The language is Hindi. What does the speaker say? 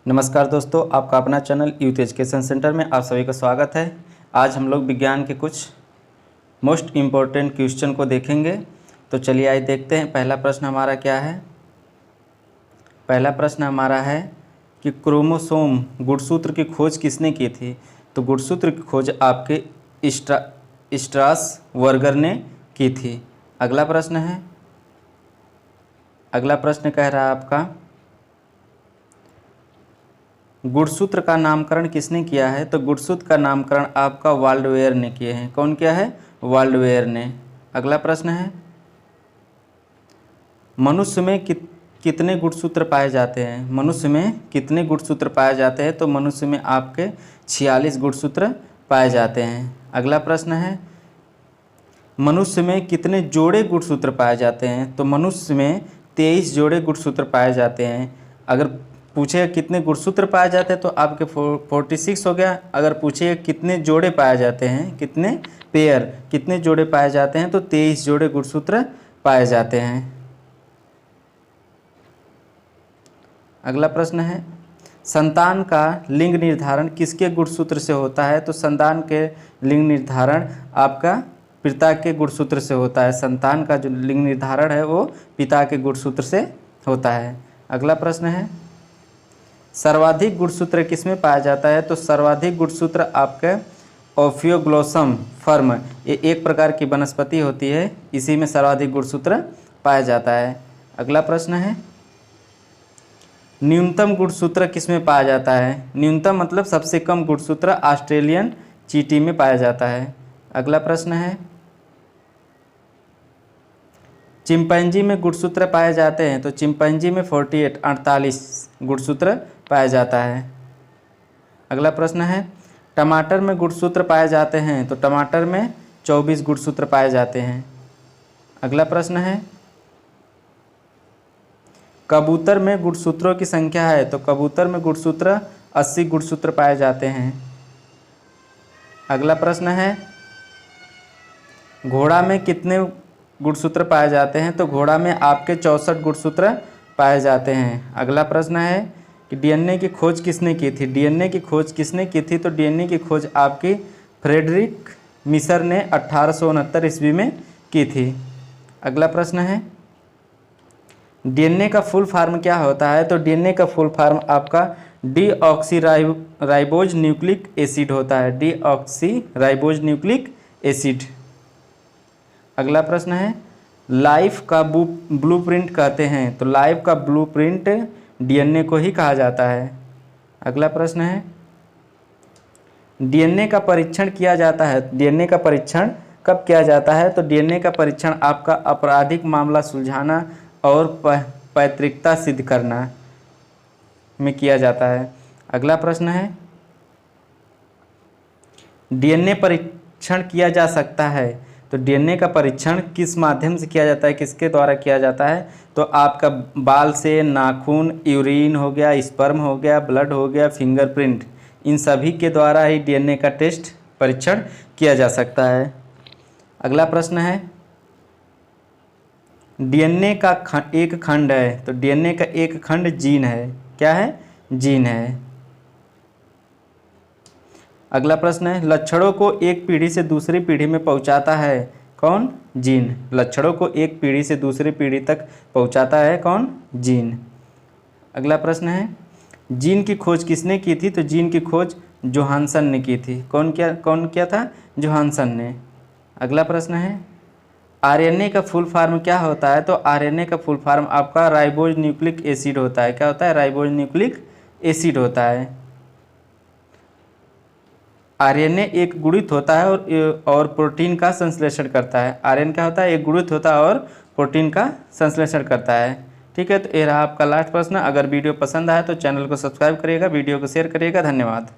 नमस्कार दोस्तों, आपका अपना चैनल यूथ एजुकेशन सेंटर में आप सभी का स्वागत है। आज हम लोग विज्ञान के कुछ मोस्ट इम्पोर्टेंट क्वेश्चन को देखेंगे। तो चलिए आइए देखते हैं। पहला प्रश्न हमारा क्या है। पहला प्रश्न हमारा है कि क्रोमोसोम गुणसूत्र की खोज किसने की थी। तो गुणसूत्र की खोज आपके स्ट्रासबर्गर ने की थी। अगला प्रश्न कह रहा है आपका गुणसूत्र का नामकरण किसने किया है। तो गुणसूत्र का नामकरण आपका वाल्डवेयर ने किए हैं। कौन किया है? वाल्डवेयर ने। अगला प्रश्न है मनुष्य में कितने गुणसूत्र पाए जाते हैं। मनुष्य में कितने गुणसूत्र पाए जाते हैं। तो मनुष्य में आपके 46 गुणसूत्र पाए जाते हैं। अगला प्रश्न है मनुष्य में कितने जोड़े गुणसूत्र पाए जाते हैं। तो मनुष्य में 23 जोड़े गुणसूत्र पाए जाते हैं। अगर पूछे कितने गुणसूत्र पाए जाते हैं तो आपके 46 हो गया। अगर पूछे कितने जोड़े पाए जाते हैं, कितने जोड़े पाए जाते हैं, तो 23 जोड़े गुणसूत्र पाए जाते हैं। अगला प्रश्न है संतान का लिंग निर्धारण किसके गुणसूत्र से होता है। तो संतान के लिंग निर्धारण आपका पिता के गुणसूत्र से होता है। संतान का जो लिंग निर्धारण है वो पिता के गुणसूत्र से होता है। अगला प्रश्न है सर्वाधिक गुणसूत्र किसमें पाया जाता है। तो सर्वाधिक गुणसूत्र आपके ओफियोग्लोसम फर्म, ये एक प्रकार की वनस्पति होती है, इसी में सर्वाधिक गुणसूत्र पाया जाता है। अगला प्रश्न है न्यूनतम गुणसूत्र किसमें पाया जाता है। न्यूनतम मतलब सबसे कम गुणसूत्र ऑस्ट्रेलियन चींटी में पाया जाता है। अगला प्रश्न है चिंपैंजी में गुणसूत्र पाए जाते हैं। तो चिंपैंजी में 48 गुणसूत्र पाया जाता है। अगला प्रश्न है टमाटर में गुणसूत्र पाए जाते हैं। तो टमाटर में 24 गुणसूत्र पाए जाते हैं। अगला प्रश्न है कबूतर में गुणसूत्रों की संख्या है। तो कबूतर में गुणसूत्र 80 गुणसूत्र पाए जाते हैं। अगला प्रश्न है घोड़ा में कितने गुणसूत्र पाए जाते हैं। तो घोड़ा में आपके 64 गुणसूत्र पाए जाते हैं। अगला प्रश्न है कि डीएनए की खोज किसने की थी। डीएनए की खोज किसने की थी। तो डीएनए की खोज आपकी फ्रेडरिक मिसर ने 1869 ईस्वी में की थी। अगला प्रश्न है डीएनए का फुल फॉर्म क्या होता है। तो डीएनए का फुल फॉर्म आपका डीऑक्सीराइबोज न्यूक्लिक एसिड होता है। Deoxyribose nucleic acid. अगला प्रश्न है लाइफ का ब्लूप्रिंट कहते हैं। तो लाइफ का ब्लूप्रिंट डीएनए को ही कहा जाता है। अगला प्रश्न है डीएनए का परीक्षण किया जाता है। डीएनए का परीक्षण कब किया जाता है। तो डीएनए का परीक्षण आपका आपराधिक मामला सुलझाना और पैतृकता सिद्ध करना में किया जाता है। अगला प्रश्न है डीएनए परीक्षण किया जा सकता है। तो डीएनए का परीक्षण किस माध्यम से किया जाता है, किसके द्वारा किया जाता है। तो आपका बाल से, नाखून, यूरिन हो गया, स्पर्म हो गया, ब्लड हो गया, फिंगरप्रिंट, इन सभी के द्वारा ही डीएनए का टेस्ट परीक्षण किया जा सकता है। अगला प्रश्न है डीएनए का एक खंड है। तो डीएनए का एक खंड जीन है। क्या है? जीन है। अगला प्रश्न है लक्षणों को एक पीढ़ी से दूसरी पीढ़ी में पहुंचाता है कौन? जीन। लक्षणों को एक पीढ़ी से दूसरी पीढ़ी तक पहुंचाता है कौन? जीन। अगला प्रश्न है जीन की खोज किसने की थी। तो जीन की खोज जोहानसन ने की थी। कौन किया था? जोहानसन ने। अगला प्रश्न है आरएनए का फुल फॉर्म क्या होता है। तो आरएनए का फुल फॉर्म आपका राइबोज न्यूक्लिक एसिड होता है। क्या होता है? राइबोज न्यूक्लिक एसिड होता है। आरएनए एक गुणित होता है और प्रोटीन का संश्लेषण करता है। आरएनए क्या होता है? एक गुणित होता है और प्रोटीन का संश्लेषण करता है। ठीक है, तो ये रहा आपका लास्ट प्रश्न। अगर वीडियो पसंद आया तो चैनल को सब्सक्राइब करिएगा, वीडियो को शेयर करिएगा। धन्यवाद।